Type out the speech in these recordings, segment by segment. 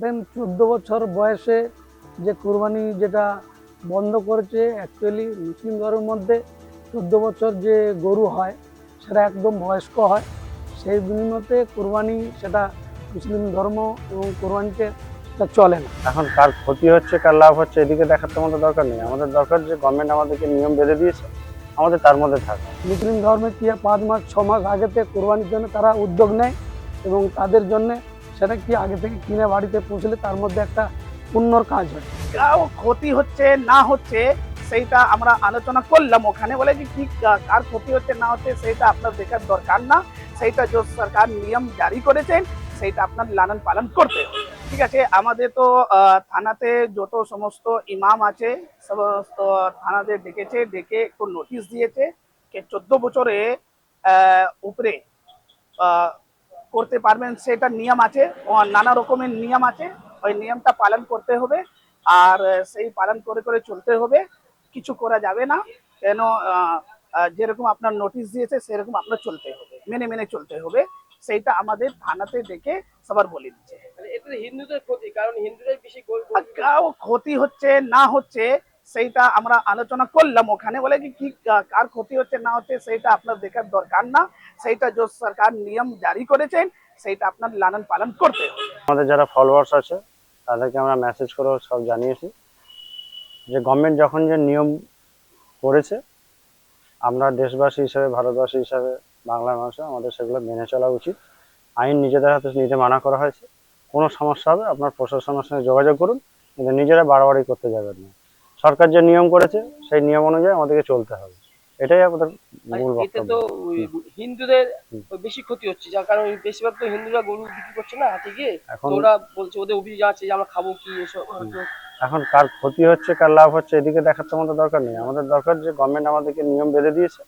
দেন 14 বছর বয়সে যে কুরবানি যেটা বন্ধ করেছে, অ্যাকচুয়ালি মুসলিম ধর্মের মধ্যে 14 বছর যে গরু হয় সেটা একদম বয়স্ক হয়। সেই বিনিময়ে কুরবানি সেটা মুসলিম ধর্ম এবং কোরবানিতে সেটা চলে না। এখন কার ক্ষতি হচ্ছে কার লাভ হচ্ছে এদিকে দেখার তো আমাদের দরকার নেই। আমাদের দরকার যে গভর্নমেন্ট আমাদেরকে নিয়ম বেঁধে দিয়েছে, আমাদের তার মধ্যে থাকা। মুসলিম ধর্মে কি 5 মাস 6 মাস আগেতে কোরবানির জন্য তারা উদ্যোগ নেয় এবং তাদের জন্য সেটা কি আগে থেকে কিনে বাড়িতে পৌঁছলে তার মধ্যে একটা পুণ্যর কাজ হয়। ক্ষতি হচ্ছে না হচ্ছে সেইটা আমরা আলোচনা করলাম ওখানে, বলে যে কি কার ক্ষতি হচ্ছে না হচ্ছে সেইটা আপনার দেখার দরকার না। সেইটা যে সরকার নিয়ম জারি করেছেন সেইটা আপনার লালন পালন করতে হবে। ঠিক আছে, আমাদের তো থানাতে যত সমস্ত ইমাম আছে সমস্ত থানাতে ডেকেছে, ডেকে একটু নোটিশ দিয়েছে যে 14 বছরে উপরে আহ, করতে পারবেন, সেটা নিয়ম আছে, নানা রকমের নিয়ম আছে। ওই নিয়মটা পালন করতে হবে আর সেই পালন করে করে চলতে হবে, কিছু করা যাবে না। কেন যেরকম আপনার নোটিশ দিয়েছে সেরকম আপনার চলতে হবে, মেনে মেনে চলতে হবে। সেইটা আমাদের থানাতে দেখে সবার বলে দিচ্ছে। এটা হিন্দুদের ক্ষতি, কারণ হিন্দুরাই বেশি ক্ষতি হচ্ছে না হচ্ছে সেইটা আমরা আলোচনা করলাম ওখানে, বলে যে কি কার ক্ষতি হচ্ছে না হচ্ছে সেইটা আপনার দেখার দরকার না। সেইটা যে সরকার নিয়ম জারি করেছেন সেইটা আপনার লালন পালন করতে হবে। আমাদের যারা ফলোয়ার্স আছে তাদেরকে আমরা মেসেজ করে সব জানিয়েছি যে গভর্নমেন্ট যখন যে নিয়ম করেছে, আমরা দেশবাসী হিসাবে, ভারতবাসী হিসাবে, বাংলার মানুষ আমাদের সেগুলো মেনে চলা উচিত। আইন নিজেদের হাতে নিতে মানা করা হয়েছে। কোনো সমস্যা হবে আপনার প্রশাসনের সঙ্গে যোগাযোগ করুন, কিন্তু নিজেরা বাড়াবাড়ি করতে যাবেন না। সরকার যে নিয়ম করেছে সেই নিয়ম অনুযায়ী আমাদেরকে চলতে হবে, এটাই আমাদের মূল এতে বক্তব্য। তো হিন্দুদের বেশি ক্ষতি হচ্ছে, যার কারণ বেশিরভাগ তো হিন্দুরা গরু বিক্রি করছে না হাটে গিয়ে। এখন ওরা বলছে, ওদের অভিযোগ আছে যে আমরা খাবো কি এসব। এখন কার ক্ষতি হচ্ছে কার লাভ হচ্ছে এদিকে দেখার তো আমাদের দরকার নেই। আমাদের দরকার যে গভর্নমেন্ট আমাদেরকে নিয়ম বেঁধে দিয়েছে,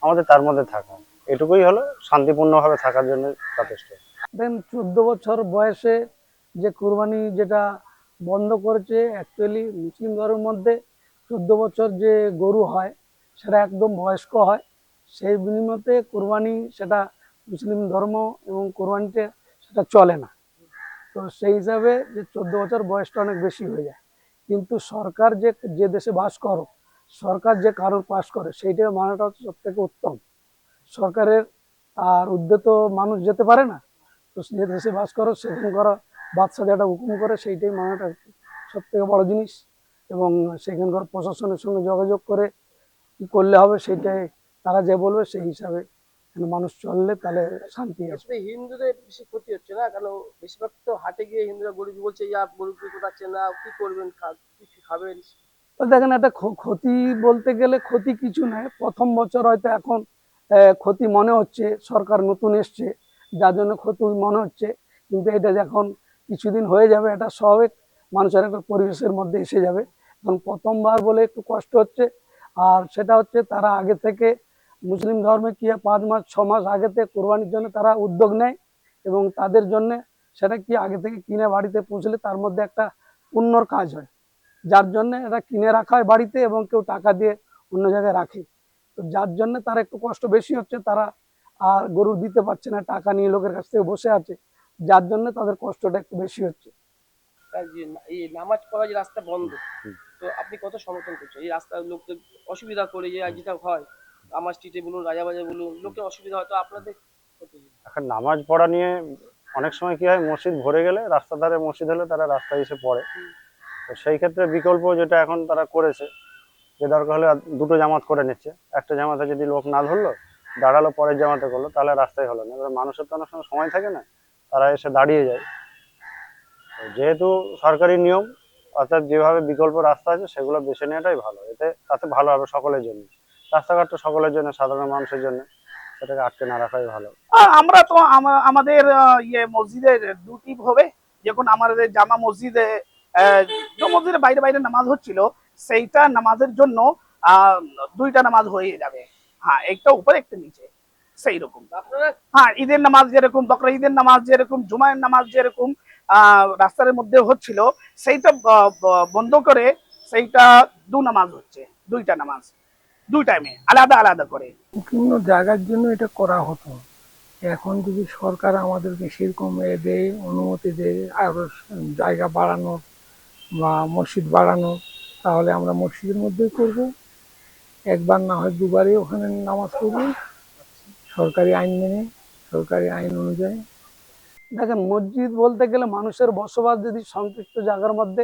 আমাদের তার মধ্যে থাকা। এটুকুই হলো শান্তিপূর্ণভাবে থাকার জন্য যথেষ্ট। দেন 14 বছর বয়সে যে কুরবানি যেটা বন্ধ করেছে, অ্যাকচুয়ালি মুসলিম ধর্মের মধ্যে 14 বছর যে গরু হয় সেটা একদম বয়স্ক হয়। সেই বিনিময়ে কুরবানি সেটা মুসলিম ধর্ম এবং কোরবানিতে সেটা চলে না। তো সেই হিসাবে যে 14 বছর বয়সটা অনেক বেশি হয়ে যায়, কিন্তু সরকার যে যে দেশে বাস করো, সরকার যে কারোর পাস করে সেইটা মানাটা হচ্ছে সব থেকে উত্তম। সরকারের আর ঊর্ধ্বে তো মানুষ যেতে পারে না। তো যে দেশে বাস করো সেখানকার বাদশা যেটা হুকুম করে সেইটাই মানাটা সব থেকে বড় জিনিস। এবং সেখানকার প্রশাসনের সঙ্গে যোগাযোগ করে কি করলে হবে সেইটাই তারা যে বলবে সেই হিসাবে মানুষ চললে তাহলে শান্তি আসবে। আসলে হিন্দুদের বেশি ক্ষতি হচ্ছে না, কারণ বেশিরভাগ তো হাটে গিয়ে হিন্দুরা গরু বলছে, ইয়া গরু বিক্রি করছে না, কি করবেন, কি খাবেন। তো দেখেন, একটা ক্ষতি বলতে গেলে ক্ষতি কিছু নয়। প্রথম বছর হয়তো এখন ক্ষতি মনে হচ্ছে, সরকার নতুন এসছে যার জন্য ক্ষতি মনে হচ্ছে, কিন্তু এটা যখন কিছুদিন হয়ে যাবে এটা স্বাভাবিক মানুষের একটা পরিবেশের মধ্যে এসে যাবে। এখন প্রথমবার বলে একটু কষ্ট হচ্ছে, আর সেটা হচ্ছে তারা আগে থেকে মুসলিম ধর্মে কি 5 মাস 6 মাস আগেতে কোরবানির জন্য তারা উদ্যোগ নেয় এবং তাদের জন্য সেটা কি আগে থেকে কিনে বাড়িতে পৌঁছলে তার মধ্যে একটা পুণ্যর কাজ হয়, যার জন্য এটা কিনে রাখা হয় বাড়িতে এবং কেউ টাকা দিয়ে অন্য জায়গায় রাখে। তো যার জন্য তার একটু কষ্ট বেশি হচ্ছে, তারা আর গরু দিতে পারছে না, টাকা নিয়ে লোকের কাছ থেকে বসে আছে, যার জন্য তাদের কষ্টটা একটু বেশি হচ্ছে। এই নামাজ পড়া যে রাস্তা বন্ধ, তো আপনি কত সমর্থন করছেন? এই রাস্তার লোকদের অসুবিধা করে যে যেটা হয়, আমার স্ট্রিটে বলুন, রাজাবাজার বলুন, লোকের অসুবিধা হয়, তো আপনাদের এখন নামাজ পড়া নিয়ে অনেক সময় কি হয়, মসজিদ ভরে গেলে রাস্তার ধারে মসজিদ হলে তারা রাস্তায় এসে পড়ে। তো সেই ক্ষেত্রে বিকল্প যেটা এখন তারা করেছে, যে দরকার হলে দুটো জামাত করে নিচ্ছে। একটা জামাতে যদি লোক না ধরলো, দাঁড়ালো, পরের জামাতে করলো, তাহলে রাস্তায় হলো না। এবার মানুষের তো অনেক সময় সময় থাকে না, তারা এসে দাঁড়িয়ে যায়। যেহেতু সরকারি নিয়ম, অর্থাৎ যেভাবে বিকল্প রাস্তা আছে সেগুলো বেছে নেওয়াটাই ভালো। তাতে ভালো হবে সকলের জন্য। রাস্তাঘাট তো সকলের জন্য, সাধারণ মানুষের জন্য, সেটাকে আটকে না রাখাই ভালো। আমরা তো আমাদের মসজিদের দুটি হবে। যখন আমাদের জামা মসজিদে মসজিদের বাইরে বাইরে নামাজ হচ্ছিল, সেইটা নামাজের জন্য আহ দুইটা নামাজ হয়ে যাবে। হ্যাঁ, একটা উপরে একটা নিচে, সেই রকম। আপনারা হ্যাঁ, ঈদের নামাজ যেরকম, বকরা ঈদের নামাজ যেরকম, জুমায়ের নামাজ যেরকম রাস্তার মধ্যে হচ্ছিল, সেইটা বন্ধ করে সেইটা নামাজ হচ্ছে, দুইটা নামাজ দুই টাইমে আলাদা আলাদা করে। বিভিন্ন জায়গার জন্য এটা করা হতো। এখন যদি সরকার আমাদেরকে সেরকম দেয়, অনুমতি দেয় আরো জায়গা বাড়ানোর বা মসজিদ বাড়ানোর, তাহলে আমরা মসজিদের মধ্যেই করব। একবার না হয় দুবারই ওখানে নামাজ পড়ব, সরকারি আইন মেনে, সরকারি আইন অনুযায়ী। দেখেন, মসজিদ বলতে গেলে মানুষের বসবাস যদি সংক্ষিপ্ত জায়গার মধ্যে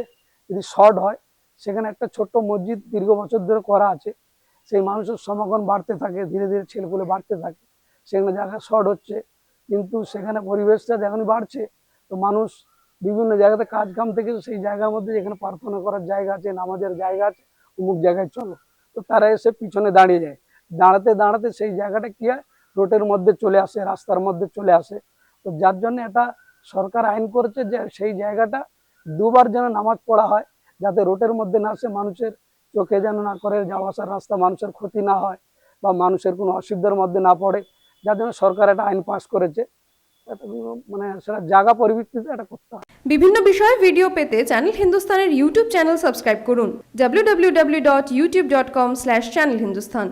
যদি শর্ট হয়, সেখানে একটা ছোট্ট মসজিদ দীর্ঘ বছর ধরে করা আছে, সেই মানুষের সমাগম বাড়তে থাকে, ধীরে ধীরে ছেলেপুলে বাড়তে থাকে, সেখানে জায়গা শর্ট হচ্ছে। কিন্তু সেখানে পরিবেশটা যখনই বাড়ছে, তো মানুষ বিভিন্ন জায়গাতে কাজ কাম থেকে সেই জায়গার মধ্যে যেখানে প্রার্থনা করার জায়গা আছে, নামাজের জায়গা আছে, অমুক জায়গায় চলো, তো তারা এসে পিছনে দাঁড়িয়ে যায়। দাঁড়াতে দাঁড়াতে সেই জায়গাটা কি হয়, রোডের মধ্যে চলে আসে, রাস্তার মধ্যে চলে আসে। তো যার জন্য এটা সরকার আইন করেছে যে সেই জায়গাটা দুবার যেন নামাজ পড়া হয়, যাতে রোডের মধ্যে না আসে, মানুষের চোখে যেন না করে, যাওয়া আসার রাস্তা মানুষের ক্ষতি না হয় বা মানুষের কোনো অসুবিধার মধ্যে না পড়ে, যার জন্য সরকার একটা আইন পাস করেছে। মানে সেটা জায়গা পরিবর্তিত এটা করতে হয়। বিভিন্ন বিষয়ে ভিডিও পেতে চ্যানেল হিন্দুস্তানের ইউটিউব চ্যানেল সাবস্ক্রাইব করুন www.youtube.com/channelhindustan।